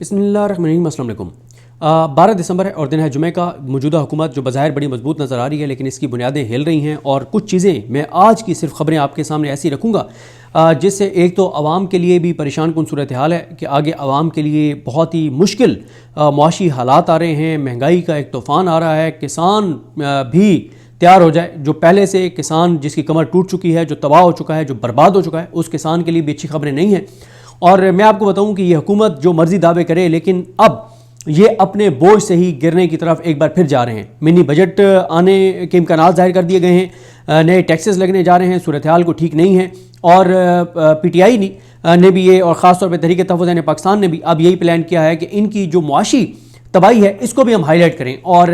بسم اللہ الرحمن الرحیم۔ السلام علیکم۔ 12 دسمبر ہے اور دن ہے جمعہ کا۔ موجودہ حکومت جو بظاہر بڑی مضبوط نظر آ رہی ہے لیکن اس کی بنیادیں ہل رہی ہیں، اور کچھ چیزیں میں آج کی صرف خبریں آپ کے سامنے ایسی رکھوں گا جس سے ایک تو عوام کے لیے بھی پریشان کن صورتحال ہے کہ آگے عوام کے لیے بہت ہی مشکل معاشی حالات آ رہے ہیں، مہنگائی کا ایک طوفان آ رہا ہے، کسان بھی تیار ہو جائے۔ جو پہلے سے کسان جس کی کمر ٹوٹ چکی ہے، جو تباہ ہو چکا ہے، جو برباد ہو چکا ہے، اس کسان کے لیے بھی اچھی خبریں نہیں ہیں۔ اور میں آپ کو بتاؤں کہ یہ حکومت جو مرضی دعوے کرے لیکن اب یہ اپنے بوجھ سے ہی گرنے کی طرف ایک بار پھر جا رہے ہیں۔ منی بجٹ آنے کے امکانات ظاہر کر دیے گئے ہیں، نئے ٹیکسز لگنے جا رہے ہیں، صورتحال کو ٹھیک نہیں ہے۔ اور پی ٹی آئی نے بھی یہ، اور خاص طور پہ تحریک تحفظ پاکستان نے بھی اب یہی پلان کیا ہے کہ ان کی جو معاشی تباہی ہے اس کو بھی ہم ہائی لائٹ کریں۔ اور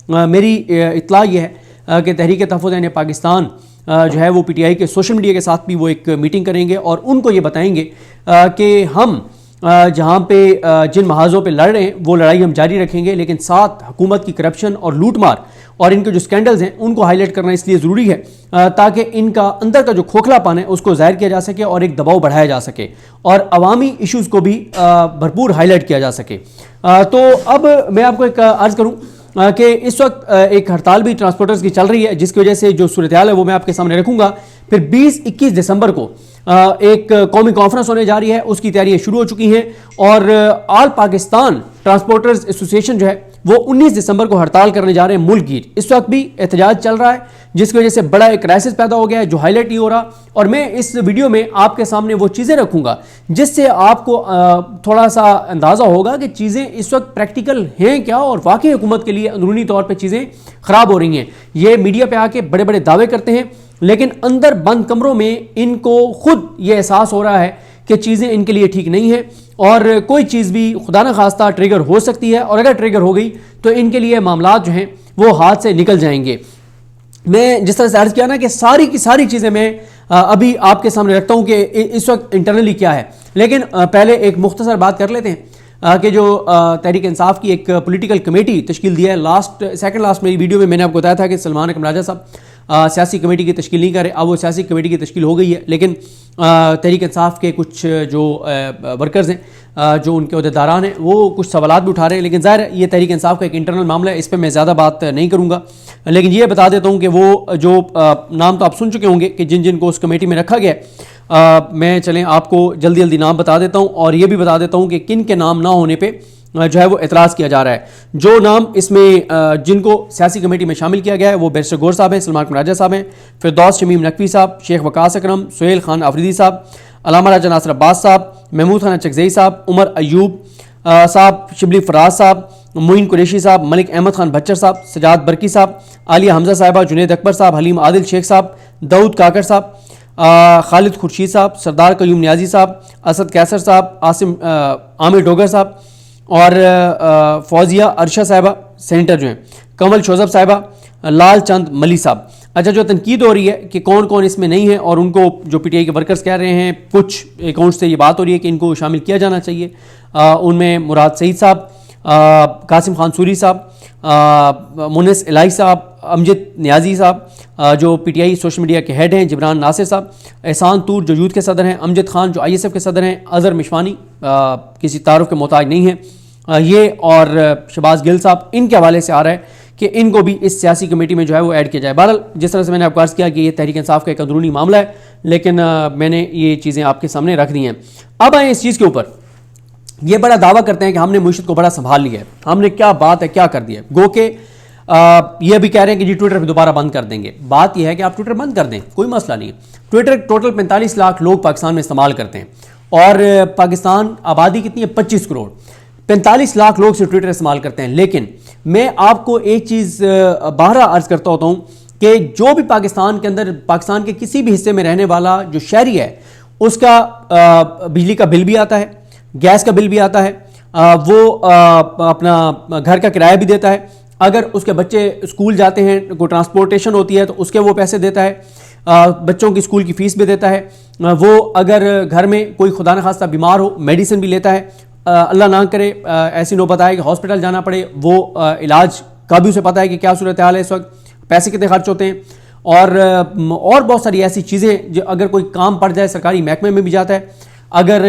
میری اطلاع یہ ہے کہ تحریک تحفظ پاکستان جو ہے وہ پی ٹی آئی کے سوشل میڈیا کے ساتھ بھی وہ ایک میٹنگ کریں گے اور ان کو یہ بتائیں گے کہ ہم جہاں پہ جن محاذوں پہ لڑ رہے ہیں وہ لڑائی ہم جاری رکھیں گے، لیکن ساتھ حکومت کی کرپشن اور لوٹ مار اور ان کے جو سکینڈلز ہیں ان کو ہائی لائٹ کرنا اس لیے ضروری ہے تاکہ ان کا اندر کا جو کھوکھلا پن ہے اس کو ظاہر کیا جا سکے اور ایک دباؤ بڑھایا جا سکے اور عوامی ایشوز کو بھی بھرپور ہائی لائٹ کیا جا سکے۔ تو اب میں آپ کو ایک عرض کروں کہ اس وقت ایک ہڑتال بھی ٹرانسپورٹرز کی چل رہی ہے جس کی وجہ سے جو صورتحال ہے وہ میں آپ کے سامنے رکھوں گا۔ پھر 20-21 دسمبر کو ایک قومی کانفرنس ہونے جا رہی ہے، اس کی تیاریاں شروع ہو چکی ہیں اور آل پاکستان ٹرانسپورٹرز ایسوسیشن جو ہے وہ 19 دسمبر کو ہڑتال کرنے جا رہے ہیں ملک گیر۔ اس وقت بھی احتجاج چل رہا ہے جس کی وجہ سے بڑا ایک کرائسس پیدا ہو گیا ہے جو ہائی لائٹ نہیں ہو رہا، اور میں اس ویڈیو میں آپ کے سامنے وہ چیزیں رکھوں گا جس سے آپ کو تھوڑا سا اندازہ ہوگا کہ چیزیں اس وقت پریکٹیکل ہیں کیا اور واقعی حکومت کے لیے اندرونی طور پہ چیزیں خراب ہو رہی ہیں۔ یہ میڈیا پہ آ کے بڑے بڑے دعوے کرتے ہیں لیکن اندر بند کمروں میں ان کو خود یہ احساس ہو رہا ہے کہ چیزیں ان کے لیے ٹھیک نہیں ہیں اور کوئی چیز بھی خدا نہ خواستہ ٹریگر ہو سکتی ہے، اور اگر ٹریگر ہو گئی تو ان کے لیے معاملات جو ہیں وہ ہاتھ سے نکل جائیں گے۔ میں جس طرح سے عرض کیا نا کہ ساری کی ساری چیزیں میں ابھی آپ کے سامنے رکھتا ہوں کہ اس وقت انٹرنلی کیا ہے، لیکن پہلے ایک مختصر بات کر لیتے ہیں کہ جو تحریک انصاف کی ایک پولیٹیکل کمیٹی تشکیل دی ہے۔ سیکنڈ لاسٹ میری ویڈیو میں نے آپ کو بتایا تھا کہ سلمان اکرم راجہ صاحب سیاسی کمیٹی کی تشکیل نہیں کر رہے، اب وہ سیاسی کمیٹی کی تشکیل ہو گئی ہے، لیکن تحریک انصاف کے کچھ جو ورکرز ہیں، جو ان کے عہدیداران ہیں، وہ کچھ سوالات بھی اٹھا رہے ہیں، لیکن ظاہر ہے یہ تحریک انصاف کا ایک انٹرنل معاملہ ہے، اس پہ میں زیادہ بات نہیں کروں گا، لیکن یہ بتا دیتا ہوں کہ وہ جو نام تو آپ سن چکے ہوں گے کہ جن کو اس کمیٹی میں رکھا گیا ہے، میں چلیں آپ کو جلدی جلدی نام بتا دیتا ہوں اور یہ بھی بتا دیتا ہوں کہ کن کے نام نہ ہونے پہ جو ہے وہ اعتراض کیا جا رہا ہے۔ جو نام اس میں جن کو سیاسی کمیٹی میں شامل کیا گیا ہے وہ بیرسٹر گور صاحب ہیں، سلمان اکرم راجہ صاحب ہیں، فردوس شمیم نقوی صاحب، شیخ وقاص اکرم، سہیل خان آفریدی صاحب، علامہ راجہ ناصر عباس صاحب، محمود خان چکزئی صاحب، عمر ایوب صاحب، شبلی فراز صاحب، معین قریشی صاحب، ملک احمد خان بچر صاحب، سجاد برکی صاحب، عالیہ حمزہ صاحبہ، جنید اکبر صاحب، حلیم عادل شیخ صاحب، داؤد کاکڑ صاحب، خالد خورشید صاحب، سردار قیوم نیازی صاحب، اسد کیسر صاحب، عامر ڈوگر صاحب اور فوزیہ ارشا صاحبہ سینٹر جو ہیں، کمل شوزب صاحبہ، لال چند ملی صاحب۔ اچھا، جو تنقید ہو رہی ہے کہ کون کون اس میں نہیں ہے اور ان کو جو پی ٹی آئی کے ورکرز کہہ رہے ہیں، کچھ اکاؤنٹ سے یہ بات ہو رہی ہے کہ ان کو شامل کیا جانا چاہیے، ان میں مراد سعید صاحب، قاسم خان سوری صاحب، مونس الہی صاحب، امجد نیازی صاحب جو P T I social media کے ہیڈ ہیں، جبران ناصر صاحب، احسان طور جو یوتھ کے صدر ہیں، امجد خان جو آئی ایس ایف کے صدر ہیں، اظہر مشوانی کسی تعارف کے محتاج نہیں ہیں یہ، اور شہباز گل صاحب، ان کے حوالے سے آ رہا ہے کہ ان کو بھی اس سیاسی کمیٹی میں جو ہے وہ ایڈ کیا جائے۔ بہرحال جس طرح سے میں نے آپ کو عرض کیا کہ یہ تحریک انصاف کا ایک اندرونی معاملہ ہے، لیکن میں نے یہ چیزیں آپ کے سامنے رکھ دی ہیں۔ اب آئیں اس چیز کے اوپر، یہ بڑا دعویٰ کرتے ہیں کہ ہم نے معیشت کو بڑا سنبھال لیا ہے، ہم نے کیا بات ہے کیا کر دیا ہے، گو کہ یہ بھی کہہ رہے ہیں کہ جی ٹویٹر پہ دوبارہ بند کر دیں گے۔ بات یہ ہے کہ آپ ٹویٹر بند کر دیں، کوئی مسئلہ نہیں ہے۔ ٹویٹر ٹوٹل 45 لاکھ لوگ پاکستان میں استعمال کرتے ہیں اور پاکستان آبادی کتنی ہے؟ 25 کروڑ، 45 لاکھ لوگ سے ٹویٹر استعمال کرتے ہیں۔ لیکن میں آپ کو ایک چیز بارہا عرض کرتا ہوتا ہوں کہ جو بھی پاکستان کے اندر، پاکستان کے کسی بھی حصے میں رہنے والا جو شہری ہے، اس کا بجلی کا بل بھی آتا ہے، گیس کا بل بھی آتا ہے، وہ اپنا گھر کا کرایہ بھی دیتا ہے، اگر اس کے بچے اسکول جاتے ہیں، کوئی ٹرانسپورٹیشن ہوتی ہے تو اس کے وہ پیسے دیتا ہے، بچوں کی اسکول کی فیس بھی دیتا ہے، وہ اگر گھر میں کوئی خدا نخواستہ بیمار ہو میڈیسن بھی لیتا ہے، اللہ نہ کرے ایسی نوبت آئے کہ ہاسپٹل جانا پڑے، وہ علاج کا بھی اسے پتہ ہے کہ کیا صورتحال ہے اس وقت، پیسے کتنے خرچ ہوتے ہیں، اور بہت ساری ایسی چیزیں جو اگر کوئی کام پڑ جائے سرکاری محکمے میں بھی جاتا ہے۔ اگر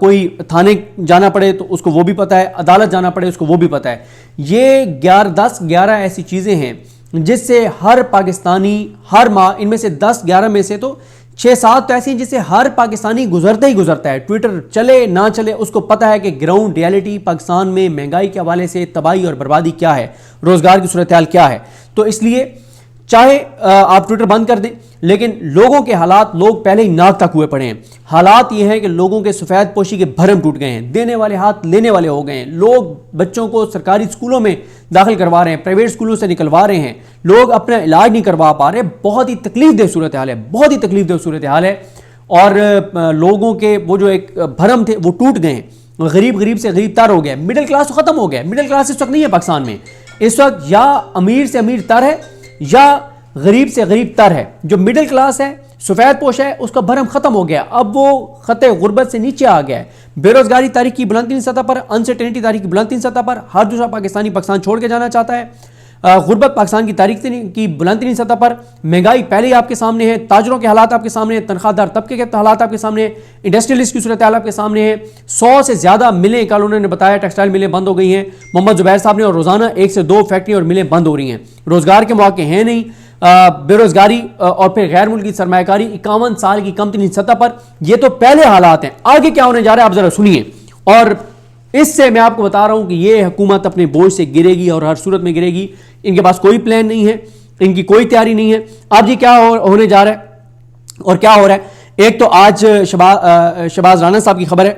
کوئی تھانے جانا پڑے تو اس کو وہ بھی پتہ ہے, عدالت جانا پڑے اس کو وہ بھی پتہ ہے. یہ 10-11 ایسی چیزیں ہیں جس سے ہر پاکستانی ہر ماہ, ان میں سے 10-11 میں سے تو 6-7 تو ایسی ہیں جس سے ہر پاکستانی گزرتا ہی گزرتا ہے. ٹویٹر چلے نہ چلے اس کو پتہ ہے کہ گراؤنڈ ریالٹی پاکستان میں مہنگائی کے حوالے سے تباہی اور بربادی کیا ہے, روزگار کی صورتحال کیا ہے. تو اس لیے چاہے آپ ٹویٹر بند کر دیں, لیکن لوگوں کے حالات لوگ پہلے ہی ناک تک ہوئے پڑے ہیں. حالات یہ ہیں کہ لوگوں کے سفید پوشی کے بھرم ٹوٹ گئے ہیں, دینے والے ہاتھ لینے والے ہو گئے ہیں. لوگ بچوں کو سرکاری اسکولوں میں داخل کروا رہے ہیں, پرائیویٹ اسکولوں سے نکلوا رہے ہیں, لوگ اپنا علاج نہیں کروا پا رہے. بہت ہی تکلیف دہ صورتحال ہے, بہت ہی تکلیف دہ صورتحال ہے. اور لوگوں کے وہ جو ایک بھرم تھے وہ ٹوٹ گئے ہیں. غریب سے غریب تر ہو گیا, مڈل کلاس ختم ہو گیا. مڈل کلاس اس وقت نہیں ہے پاکستان میں. اس وقت یا امیر سے امیر تر ہے یا غریب سے غریب تر ہے. جو مڈل کلاس ہے, سفید پوش ہے, اس کا بھرم ختم ہو گیا. اب وہ خط غربت سے نیچے آ گیا ہے. بے روزگاری تاریخ کی بلند ترین سطح پر, انسرٹینٹی تاریخ کی بلند ترین سطح پر. ہر دوسرا پاکستانی پاکستان چھوڑ کے جانا چاہتا ہے. غربت پاکستان کی تاریخ کی بلند ترین سطح پر. مہنگائی پہلے ہی آپ کے سامنے ہے, تاجروں کے حالات آپ کے سامنے ہیں, تنخواہ دار طبقے کے حالات آپ کے سامنے ہیں, انڈسٹریلسٹ کی صورتحال آپ کے سامنے ہے. 100 سے زیادہ ملیں, کل انہوں نے بتایا ٹیکسٹائل ملیں بند ہو گئی ہیں محمد زبیر صاحب نے, اور روزانہ 1 سے 2 فیکٹری اور ملیں بند ہو رہی ہیں. روزگار کے مواقع ہیں نہیں. بے روزگاری اور پھر غیر ملکی سرمایہ کاری 51 سال کی کم ترین سطح پر. یہ تو پہلے حالات ہیں. آگے کیا ہونے جا رہا ہے آپ ذرا سنیے. اور اس سے میں آپ کو بتا رہا ہوں کہ یہ حکومت اپنے بوجھ سے گرے گی اور ہر صورت میں گرے گی. ان کے پاس کوئی پلان نہیں ہے, ان کی کوئی تیاری نہیں ہے. اب یہ کیا ہونے جا رہا ہے اور کیا ہو رہا ہے. ایک تو آج شہباز رانا صاحب کی خبر ہے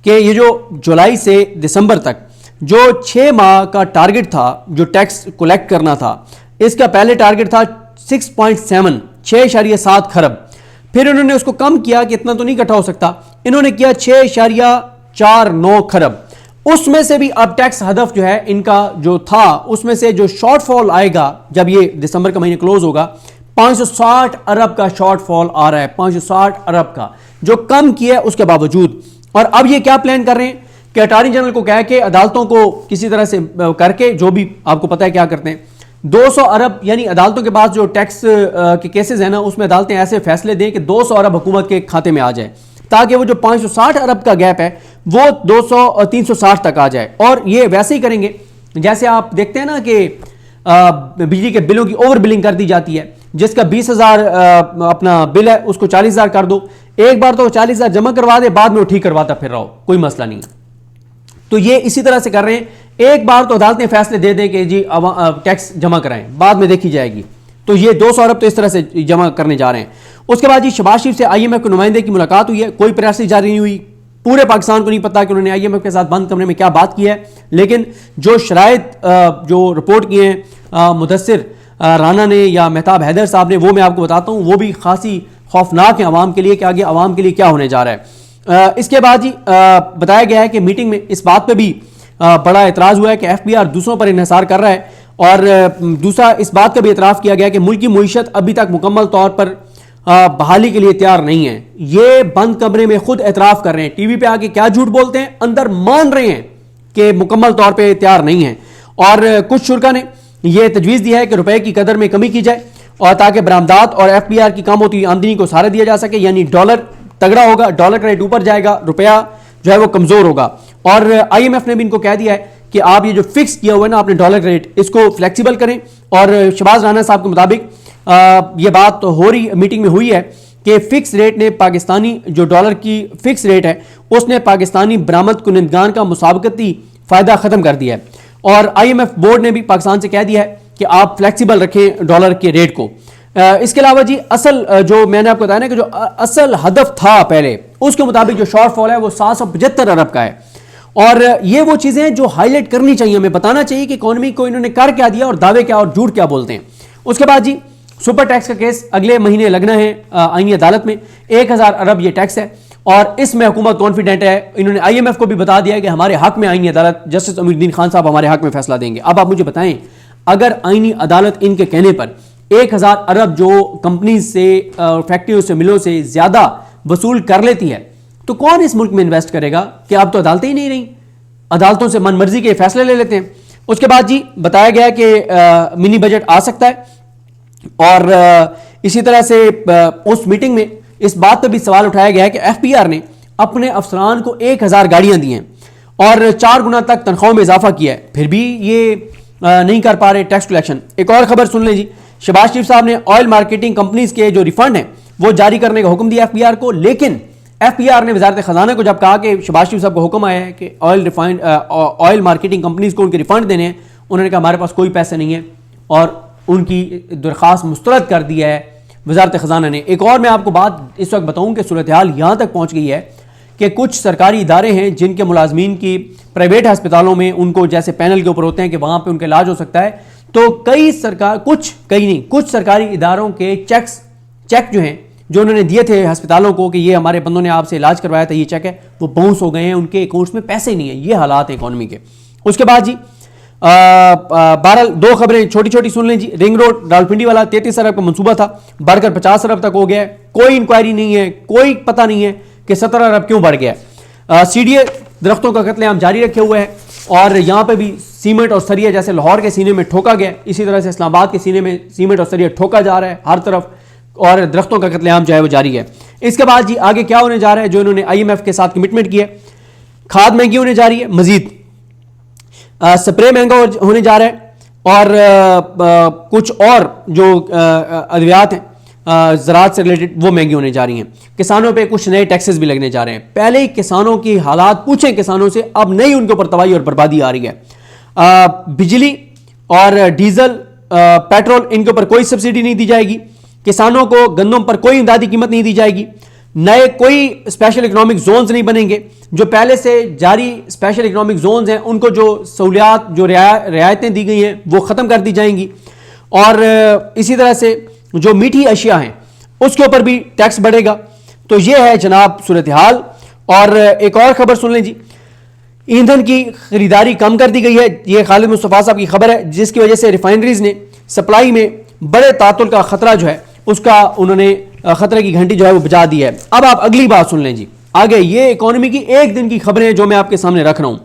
کہ یہ جو جولائی سے دسمبر تک جو 6 ماہ کا ٹارگٹ تھا جو ٹیکس کولیکٹ کرنا تھا, اس کا پہلے ٹارگٹ تھا 6.7 کھرب. پھر انہوں نے اس کو کم کیا کہ اتنا تو نہیں اکٹھا ہو سکتا, انہوں نے کیا 6.49 کھرب. اس میں سے بھی اب ٹیکس ہدف جو ہے ان کا جو تھا, اس میں سے جو شارٹ فال آئے گا جب یہ دسمبر کا مہینے کلوز ہوگا, 560 ارب کا شارٹ فال آ رہا ہے. 560 ارب کا جو کم کیا ہے اس کے باوجود. اور اب یہ کیا پلان کر رہے ہیں کہ اٹارنی جنرل کو کہہ کے عدالتوں کو کسی طرح سے کر کے, جو بھی آپ کو پتہ ہے کیا کرتے ہیں, 200 ارب یعنی عدالتوں کے پاس جو ٹیکس کے کیسز ہیں نا, اس میں عدالتیں ایسے فیصلے دیں کہ 200 ارب حکومت کے کھاتے میں آ جائے, تاکہ وہ جو 560 ارب کا گیپ ہے وہ 360 تک آ جائے. اور یہ ویسے ہی کریں گے جیسے آپ دیکھتے ہیں نا کہ بجلی کے بلوں کی اوور بلنگ کر دی جاتی ہے. جس کا 20,000 اپنا بل ہے اس کو 40,000 کر دو. ایک بار تو 40,000 جمع کروا دے, بعد میں وہ ٹھیک کرواتا پھر رہو, کوئی مسئلہ نہیں ہے. تو یہ اسی طرح سے کر رہے ہیں. ایک بار تو عدالتیں فیصلے دے دیں کہ جی ٹیکس جمع کرائیں, بعد میں دیکھی جائے گی. تو یہ 200 ارب تو اس طرح سے جمع کرنے جا رہے ہیں. اس کے بعد جی شہباز شریف سے IMF کے نمائندے کی ملاقات ہوئی ہے. کوئی پریس جاری نہیں ہوئی. پورے پاکستان کو نہیں پتا کہ انہوں نے IMF کے ساتھ بند کمرے میں کیا بات کی ہے. لیکن جو شرائط جو رپورٹ کیے ہیں مدثر رانا نے یا مہتاب حیدر صاحب نے, وہ میں آپ کو بتاتا ہوں, وہ بھی خاصی خوفناک ہیں عوام کے لیے کہ آگے عوام کے لیے کیا ہونے جا رہا ہے. اس کے بعد جی بتایا گیا ہے کہ میٹنگ میں اس بات پہ بھی بڑا اعتراض ہوا ہے کہ FBR دوسروں پر انحصار کر رہا ہے. اور دوسرا اس بات کا بھی اعتراف کیا گیا کہ ملکی معیشت ابھی تک مکمل طور پر بحالی کے لیے تیار نہیں ہے. یہ بند کمرے میں خود اعتراف کر رہے ہیں. ٹی وی پہ آ کے کیا جھوٹ بولتے ہیں, اندر مان رہے ہیں کہ مکمل طور پہ تیار نہیں ہے. اور کچھ شرکا نے یہ تجویز دیا ہے کہ روپے کی قدر میں کمی کی جائے, اور تاکہ برآمدات اور FBR کی کم ہوتی آمدنی کو سہارا دیا جا سکے. یعنی ڈالر تگڑا ہوگا, ڈالر کا ریٹ اوپر جائے گا, روپیہ جو ہے وہ کمزور ہوگا. اور IMF نے بھی ان کو کہہ دیا ہے کہ آپ یہ جو فکس کیا ہوا ہے نا آپ نے ڈالر ریٹ, اس کو فلیکسیبل کریں. اور شہباز رانا صاحب کے مطابق یہ بات ہو رہی میٹنگ میں ہوئی ہے کہ فکس ریٹ نے پاکستانی جو ڈالر کی فکس ریٹ ہے اس نے پاکستانی برآمد کنندگان کا مسابقتی فائدہ ختم کر دیا ہے. اور IMF بورڈ نے بھی پاکستان سے کہہ دیا ہے کہ آپ فلیکسیبل رکھیں ڈالر کے ریٹ کو. اس کے علاوہ جی اصل جو میں نے آپ کو بتایا نا کہ جو اصل ہدف تھا پہلے, اس کے مطابق جو شارٹ فال ہے وہ 775 ارب کا ہے. اور یہ وہ چیزیں ہیں جو ہائی لائٹ کرنی چاہیے, ہمیں بتانا چاہیے کہ اکانومی کو انہوں نے کر کیا دیا اور دعوے کیا اور جھوٹ کیا بولتے ہیں. اس کے بعد جی سپر ٹیکس کا کیس اگلے مہینے لگنا ہے آئینی عدالت میں. 1000 ارب یہ ٹیکس ہے اور اس میں حکومت کانفیڈنٹ ہے. انہوں نے IMF کو بھی بتا دیا ہے کہ ہمارے حق میں آئینی عدالت جسٹس امیر الدین خان صاحب ہمارے حق میں فیصلہ دیں گے. اب آپ مجھے بتائیں, اگر آئینی عدالت ان کے کہنے پر 1000 ارب جو کمپنیز سے فیکٹریوں سے ملوں سے زیادہ وصول کر لیتی ہے, تو کون اس ملک میں انویسٹ کرے گا؟ کہ اب تو عدالتیں ہی نہیں رہیں, عدالتوں سے من مرضی کے فیصلے لے لیتے ہیں. اس کے بعد جی بتایا گیا کہ منی بجٹ آ سکتا ہے. اور اسی طرح سے اس میٹنگ میں اس بات پہ بھی سوال اٹھایا گیا ہے کہ FBR نے اپنے افسران کو 1000 گاڑیاں دی ہیں اور 4 گنا تک تنخواہوں میں اضافہ کیا ہے، پھر بھی یہ نہیں کر پا رہے ٹیکس کلیکشن۔ ایک اور خبر سن لیں جی، شہباز شریف صاحب نے آئل مارکیٹنگ کمپنیز کے جو ریفنڈ ہیں وہ جاری کرنے کا حکم دیا ایف پی آر کو، لیکن ایف پی آر نے وزارت خزانہ کو جب کہا کہ شہباز شریف صاحب کو حکم آیا ہے کہ آئل مارکیٹنگ کمپنیز کو ان کے ریفنڈ دینے ہیں، انہوں نے کہا ہمارے پاس کوئی پیسے نہیں ہے اور ان کی درخواست مسترد کر دی ہے وزارت خزانہ نے۔ ایک اور میں آپ کو بات اس وقت بتاؤں کہ صورتحال یہاں تک پہنچ گئی ہے کہ کچھ سرکاری ادارے ہیں جن کے ملازمین کی پرائیویٹ ہسپتالوں میں ان کو جیسے پینل کے اوپر ہوتے ہیں کہ وہاں پہ ان کا علاج ہو سکتا ہے، تو کچھ سرکاری اداروں کے چیک جو ہیں جو انہوں نے دیے تھے ہسپتالوں کو کہ یہ ہمارے بندوں نے آپ سے علاج کروایا تھا، یہ چیک ہے، وہ باؤنس ہو گئے ہیں، ان کے اکاؤنٹس میں پیسے نہیں ہیں۔ یہ حالات ہیں اکانومی کے۔ اس کے بعد جی بہرحال 2 خبریں چھوٹی چھوٹی سن لیں جی۔ رنگ روڈ راولپنڈی والا 33 ارب کا منصوبہ تھا، بڑھ کر 50 ارب تک ہو گیا ہے، کوئی انکوائری نہیں ہے، کوئی پتہ نہیں ہے کہ 17 ارب کیوں بڑھ گیا ہے۔ سی ڈی اے درختوں کا قتل عام جاری رکھے ہوئے ہے اور یہاں پہ بھی سیمنٹ اور سریہ جیسے لاہور کے سینے میں ٹھوکا گیا، اسی طرح سے اسلام آباد کے سینے میں سیمنٹ اور سریہ ٹھوکا جا رہا ہے ہر طرف، اور درختوں کا قتل عام جو ہے وہ جاری ہے۔ اس کے بعد جی آگے کیا ہونے جا رہا ہے، جو انہوں نے آئی ایم ایف کے ساتھ کمٹمنٹ کی ہے، کھاد مہنگی ہونے جا رہی ہے، مزید سپرے مہنگا ہونے جا رہا ہے، اور کچھ اور جو ادویات ہیں زراعت سے ریلیٹڈ وہ مہنگی ہونے جا رہی ہیں۔ کسانوں پہ کچھ نئے ٹیکسز بھی لگنے جا رہے ہیں۔ پہلے ہی کسانوں کی حالات پوچھیں کسانوں سے، اب نہیں ان کے اوپر تباہی اور بربادی آ رہی ہے۔ بجلی اور ڈیزل پیٹرول ان کے اوپر کوئی سبسڈی نہیں دی جائے گی، کسانوں کو گندم پر کوئی امدادی قیمت نہیں دی جائے گی، نئے کوئی اسپیشل اکنامک زونز نہیں بنیں گے، جو پہلے سے جاری اسپیشل اکنامک زونز ہیں ان کو جو سہولیات جو رعایتیں دی گئی ہیں وہ ختم کر دی جائیں گی، اور اسی طرح سے جو میٹھی اشیاء ہیں اس کے اوپر بھی ٹیکس بڑھے گا۔ تو یہ ہے جناب صورتحال۔ اور ایک اور خبر سن لیں جی، ایندھن کی خریداری کم کر دی گئی ہے، یہ خالد مصطفیٰ صاحب کی خبر ہے، جس کی وجہ سے ریفائنریز نے سپلائی میں بڑے تعطل کا خطرہ جو ہے اس کا انہوں نے خطرے کی گھنٹی جو ہے وہ بجا دی ہے۔ اب آپ اگلی بات سن لیں جی، آگے یہ اکانومی کی ایک دن کی خبریں جو میں آپ کے سامنے رکھ رہا ہوں،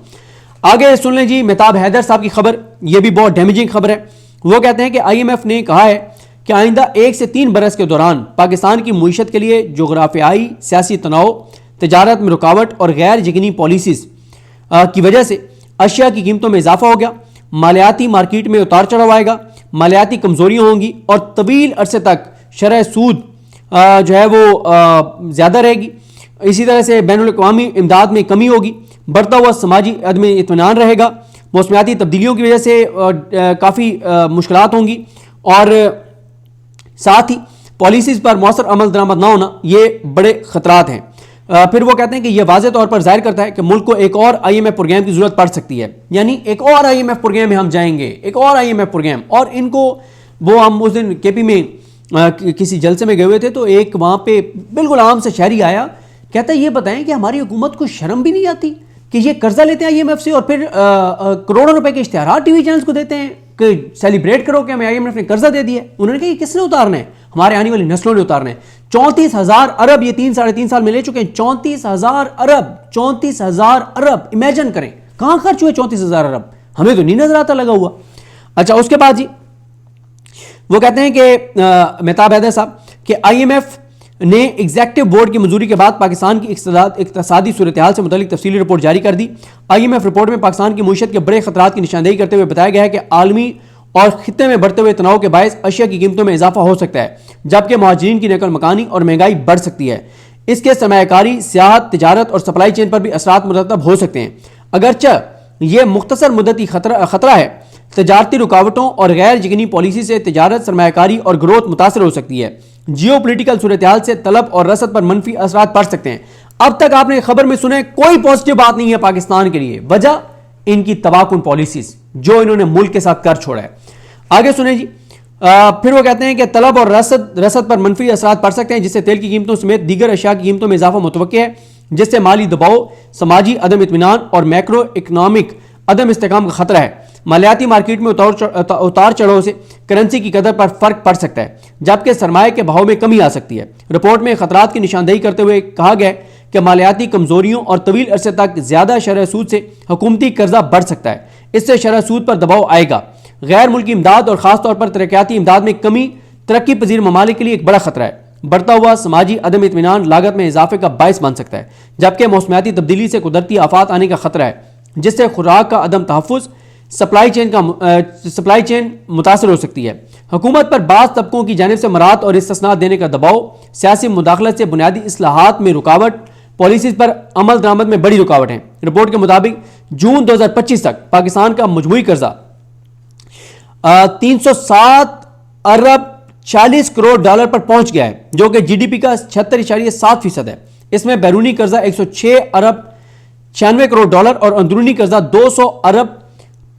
آگے سن لیں جی مہتاب حیدر صاحب کی خبر، یہ بھی بہت ڈیمیجنگ خبر ہے۔ وہ کہتے ہیں کہ آئی ایم ایف نے کہا ہے کہ آئندہ 1 سے 3 برس کے دوران پاکستان کی معیشت کے لیے جغرافیائی سیاسی تناؤ، تجارت میں رکاوٹ اور غیر یقینی پالیسیز کی وجہ سے اشیاء کی قیمتوں میں اضافہ ہوگا، مالیاتی مارکیٹ میں اتار چڑھاؤ آئے گا، مالیاتی کمزوریاں ہوں گی اور طویل عرصے تک شرح سود جو ہے وہ زیادہ رہے گی۔ اسی طرح سے بین الاقوامی امداد میں کمی ہوگی، بڑھتا ہوا سماجی عدم اطمینان رہے گا، موسمیاتی تبدیلیوں کی وجہ سے کافی مشکلات ہوں گی، اور ساتھ ہی پالیسیز پر مؤثر عمل درآمد نہ ہونا یہ بڑے خطرات ہیں۔ پھر وہ کہتے ہیں کہ یہ واضح طور پر ظاہر کرتا ہے کہ ملک کو ایک اور آئی ایم ایف پروگرام کی ضرورت پڑ سکتی ہے، یعنی ایک اور آئی ایم ایف پروگرام میں ہم جائیں گے، ایک اور آئی ایم ایف پروگرام۔ اور ان کو وہ ہم اس دن کے پی میں کسی جلسے میں گئے ہوئے تھے، تو ایک وہاں پہ بالکل عام سے شہری آیا، کہتا ہے یہ بتائیں کہ ہماری حکومت کو شرم بھی نہیں آتی کہ یہ قرضہ لیتے ہیں آئی ایم ایف سے اور پھر کروڑوں روپے کے اشتہارات ٹی وی چینلز کو دیتے ہیں کہ سیلیبریٹ کرو کہ ہمیں آئی ایم ایف نے قرضہ دے دیا ہے۔ انہوں نے کہا یہ کس نے اتارنا ہے؟ ہمارے آنے والی نسلوں نے اتارنا ہے۔ 34,000 ارب یہ 3-3.5 سال میں لے چکے ہیں، 34,000 ارب امیجن کریں کہاں خرچ ہوئے 34,000 ارب، ہمیں تو نہیں نظر آتا لگا ہوا۔ اچھا اس کے بعد جی وہ کہتے ہیں کہ مہتاب حیدر صاحب کہ آئی ایم ایف نے ایگزیکٹو بورڈ کی منظوری کے بعد پاکستان کی اقتصادی صورتحال سے متعلق تفصیلی رپورٹ جاری کر دی۔ آئی ایم ایف رپورٹ میں پاکستان کی معیشت کے بڑے خطرات کی نشاندہی کرتے ہوئے بتایا گیا ہے کہ عالمی اور خطے میں بڑھتے ہوئے تناؤ کے باعث اشیاء کی قیمتوں میں اضافہ ہو سکتا ہے، جبکہ مہاجرین کی نقل مکانی اور مہنگائی بڑھ سکتی ہے۔ اس کے سرمایہ کاری، سیاحت، تجارت اور سپلائی چین پر بھی اثرات مرتب ہو سکتے ہیں۔ اگرچہ یہ مختصر مدتی خطرہ ہے، تجارتی رکاوٹوں اور غیر یقینی پالیسی سے تجارت، سرمایہ کاری اور گروتھ متاثر ہو سکتی ہے۔ جیو پولیٹیکل صورتحال سے طلب اور رسد پر منفی اثرات پڑ سکتے ہیں۔ اب تک آپ نے خبر میں سنے کوئی پازیٹیو بات نہیں ہے پاکستان کے لیے، وجہ ان کی تباہ کن پالیسیز جو انہوں نے ملک کے ساتھ کر چھوڑا ہے۔ آگے سنیں جی، پھر وہ کہتے ہیں کہ طلب اور رسد پر منفی اثرات پڑ سکتے ہیں، جس سے تیل کی قیمتوں سمیت دیگر اشیاء کی قیمتوں میں اضافہ متوقع ہے، جس سے مالی دباؤ، سماجی عدم اطمینان اور میکرو اکنامک عدم استحکام کا خطرہ ہے۔ مالیاتی مارکیٹ میں اتار چڑھاؤ سے کرنسی کی قدر پر فرق پڑ سکتا ہے، جبکہ سرمایہ کے بہاؤ میں کمی آ سکتی ہے۔ رپورٹ میں خطرات کی نشاندہی کرتے ہوئے کہا گیا کہ مالیاتی کمزوریوں اور طویل عرصے تک زیادہ شرح سود سے حکومتی قرضہ بڑھ سکتا ہے، اس سے شرح سود پر دباؤ آئے گا۔ غیر ملکی امداد اور خاص طور پر ترقیاتی امداد میں کمی ترقی پذیر ممالک کے لیے ایک بڑا خطرہ ہے۔ بڑھتا ہوا سماجی عدم اطمینان لاگت میں اضافے کا باعث بن سکتا ہے، جبکہ موسمیاتی تبدیلی سے قدرتی آفات آنے کا خطرہ ہے، جس سے خوراک کا عدم تحفظ سپلائی چین متاثر ہو سکتی ہے۔ حکومت پر بعض طبقوں کی جانب سے مراعات اور استثناء دینے کا دباؤ، سیاسی مداخلت سے بنیادی اصلاحات میں رکاوٹ، پالیسیز پر عمل درآمد میں بڑی رکاوٹ ہیں۔ رپورٹ کے مطابق جون 2025 تک پاکستان کا مجموعی قرضہ 307 ارب 40 کروڑ ڈالر پر پہنچ گیا ہے، جو کہ جی ڈی پی کا 76.7% ہے۔ اس میں بیرونی قرضہ 106 ارب 96 کروڑ ڈالر اور اندرونی قرضہ 200 ارب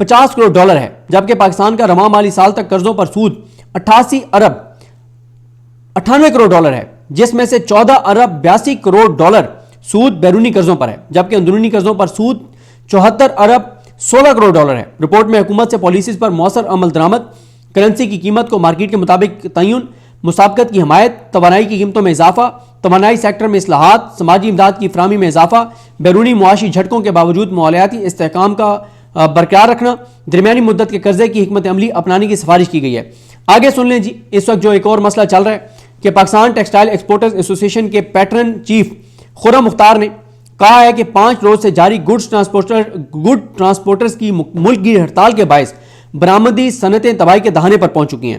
50 کروڑ ڈالر ہے، جبکہ پاکستان کا رواں مالی سال تک قرضوں پر سود 88 ارب 98 کروڑ ڈالر ہے، جس میں سے 14 ارب 82 کروڑ ڈالر سود بیرونی قرضوں پر ہے، جبکہ اندرونی قرضوں پر سود 74 ارب 16 کروڑ ڈالر ہے۔ رپورٹ میں حکومت سے پالیسیز پر مؤثر عمل درآمد، کرنسی کی قیمت کو مارکیٹ کے مطابق تعین، مسابقت کی حمایت، توانائی کی قیمتوں میں اضافہ، توانائی سیکٹر میں اصلاحات، سماجی امداد کی فراہمی میں اضافہ، بیرونی معاشی جھٹکوں کے باوجود مالیاتی استحکام کا برقرار رکھنا، درمیانی مدت کے قرضے کی حکمت عملی اپنانے کی سفارش کی گئی ہے۔ آگے سن لیں جی، اس وقت جو ایک اور مسئلہ چل رہا ہے کہ پاکستان ٹیکسٹائل ایکسپورٹرز ایسوسی ایشن کے پیٹرن چیف خرم مختار نے کہا ہے کہ 5 روز سے جاری گڈ ٹرانسپورٹرز کی ملک گیر ہڑتال کے باعث برآمدی صنعتیں تباہی کے دہانے پر پہنچ چکی ہیں۔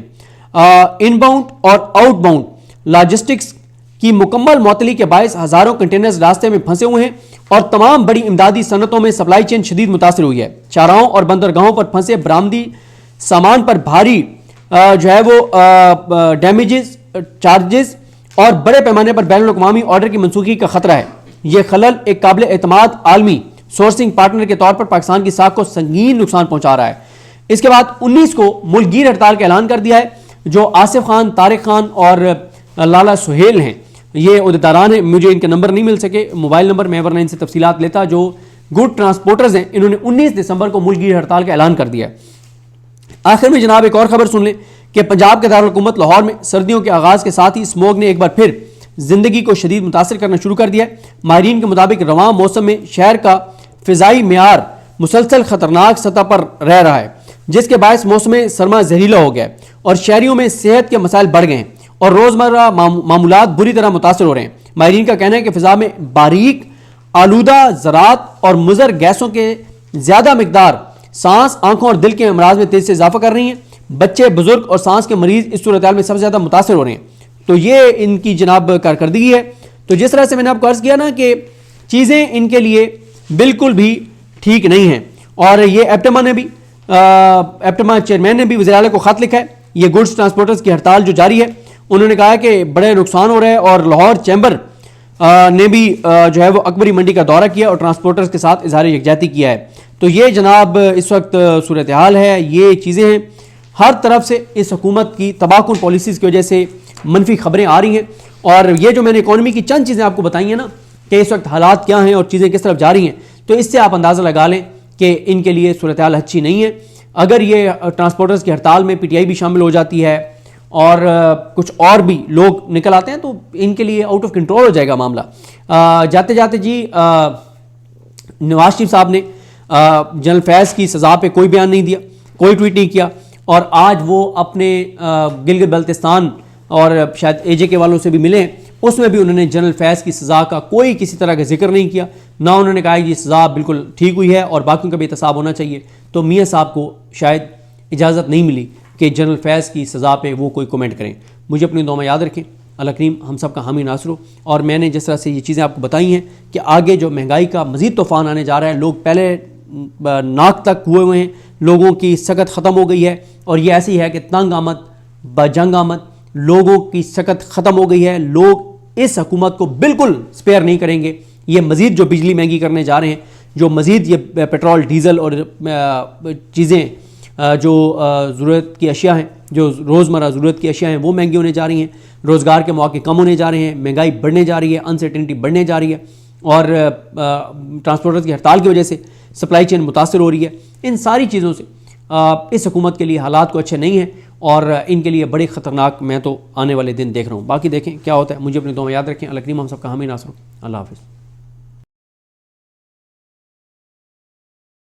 ان باؤنڈ اور آؤٹ باؤنڈ لاجسٹکس کی مکمل معطلی کے باعث ہزاروں کنٹینرز راستے میں پھنسے ہوئے ہیں اور تمام بڑی امدادی صنعتوں میں سپلائی چین شدید متاثر ہوئی ہے۔ چاراہوں اور بندرگاہوں پر پھنسے برآمدی سامان پر بھاری ڈیمیجز، چارجز اور بڑے پیمانے پر بین الاقوامی آرڈر کی منسوخی کا خطرہ ہے۔ یہ خلل ایک قابل اعتماد عالمی سورسنگ پارٹنر کے طور پر پاکستان کی ساکھ کو سنگین نقصان پہنچا رہا ہے۔ اس کے بعد 19 کو ملک گیر ہڑتال کا اعلان کر دیا ہے، جو آصف خان، طارق خان اور لالا سہیل ہیں، یہ عہدیداران ہیں۔ مجھے ان کے نمبر نہیں مل سکے، موبائل نمبر میں ورنہ ان سے تفصیلات لیتا۔ جو گڈ ٹرانسپورٹرز ہیں، انہوں نے 19 دسمبر کو ملک گیر ہڑتال کا اعلان کر دیا ہے۔ آخر میں جناب ایک اور خبر سن لیں کہ پنجاب کے دارالحکومت لاہور میں سردیوں کے آغاز کے ساتھ ہی اسموگ نے ایک بار پھر زندگی کو شدید متاثر کرنا شروع کر دیا ہے۔ ماہرین کے مطابق رواں موسم میں شہر کا فضائی معیار مسلسل خطرناک سطح پر رہ رہا ہے، جس کے باعث موسم سرما زہریلا ہو گیا ہے اور شہریوں میں صحت کے مسائل بڑھ گئے ہیں اور روزمرہ معمولات بری طرح متاثر ہو رہے ہیں۔ ماہرین کا کہنا ہے کہ فضا میں باریک آلودہ ذرات اور مضر گیسوں کے زیادہ مقدار سانس، آنکھوں اور دل کے امراض میں تیزی سے اضافہ کر رہی ہیں۔ بچے، بزرگ اور سانس کے مریض اس صورتحال میں سب سے زیادہ متاثر ہو رہے ہیں۔ تو یہ ان کی جناب کارکردگی ہے۔ تو جس طرح سے میں نے آپ کو عرض کیا نا کہ چیزیں ان کے لیے بالکل بھی ٹھیک نہیں ہیں، اور یہ ایپٹما چیئرمین نے بھی وزیر اعلیٰ کو خط لکھا ہے۔ یہ گڈس ٹرانسپورٹرز کی ہڑتال جو جاری ہے، انہوں نے کہا ہے کہ بڑے نقصان ہو رہے ہیں، اور لاہور چیمبر نے بھی جو ہے وہ اکبری منڈی کا دورہ کیا اور ٹرانسپورٹرز کے ساتھ اظہار یکجہتی کیا ہے۔ تو یہ جناب اس وقت صورتحال ہے، یہ چیزیں ہیں۔ ہر طرف سے اس حکومت کی تباہ کن پالیسیز کی وجہ سے منفی خبریں آ رہی ہیں، اور یہ جو میں نے اکانومی کی چند چیزیں آپ کو بتائی ہیں نا کہ اس وقت حالات کیا ہیں اور چیزیں کس طرف جا رہی ہیں، تو اس سے آپ اندازہ لگا لیں کہ ان کے لیے صورتحال اچھی نہیں ہے۔ اگر یہ ٹرانسپورٹرز کی ہڑتال میں پی ٹی آئی بھی شامل ہو جاتی ہے اور کچھ اور بھی لوگ نکل آتے ہیں، تو ان کے لیے آؤٹ آف کنٹرول ہو جائے گا معاملہ۔ جاتے جاتے جی نواز شریف صاحب نے جنرل فیض کی سزا پہ کوئی بیان نہیں دیا، کوئی ٹویٹ نہیں کیا، اور آج وہ اپنے گلگت بلتستان اور شاید اے جے کے والوں سے بھی ملے ہیں، اس میں بھی انہوں نے جنرل فیض کی سزا کا کوئی کسی طرح کا ذکر نہیں کیا، نہ انہوں نے کہا کہ یہ سزا بالکل ٹھیک ہوئی ہے اور باقیوں کا بھی احتساب ہونا چاہیے۔ تو میاں صاحب کو شاید اجازت نہیں ملی کہ جنرل فیض کی سزا پہ وہ کوئی کومنٹ کریں۔ مجھے اپنی دعا میں یاد رکھیں، اللہ کریم ہم سب کا حامی ناصر ہو۔ اور میں نے جس طرح سے یہ چیزیں آپ کو بتائی ہیں کہ آگے جو مہنگائی کا مزید طوفان آنے جا رہا ہے، لوگ پہلے ناک تک ہوئے ہیں، لوگوں کی سکت ختم ہو گئی ہے، اور یہ ایسی ہے کہ تنگ آمد بجنگ آمد، لوگوں کی سکت ختم ہو گئی ہے۔ لوگ اس حکومت کو بالکل سپیئر نہیں کریں گے۔ یہ مزید جو بجلی مہنگی کرنے جا رہے ہیں، جو مزید یہ پیٹرول، ڈیزل اور چیزیں جو ضرورت کی اشیاء ہیں، جو روزمرہ ضرورت کی اشیاء ہیں، وہ مہنگی ہونے جا رہی ہیں، روزگار کے مواقع کم ہونے جا رہے ہیں، مہنگائی بڑھنے جا رہی ہے، انسرٹنٹی بڑھنے جا رہی ہے، اور ٹرانسپورٹرز کی ہڑتال کی وجہ سے سپلائی چین متاثر ہو رہی ہے۔ ان ساری چیزوں سے اس حکومت کے لیے حالات کو اچھے نہیں ہیں، اور ان کے لیے بڑے خطرناک میں تو آنے والے دن دیکھ رہا ہوں۔ باقی دیکھیں کیا ہوتا ہے۔ مجھے اپنی دعا میں یاد رکھیں۔ اللہ کریم ہم سب کا حامی ناصر ہو۔ اللہ حافظ۔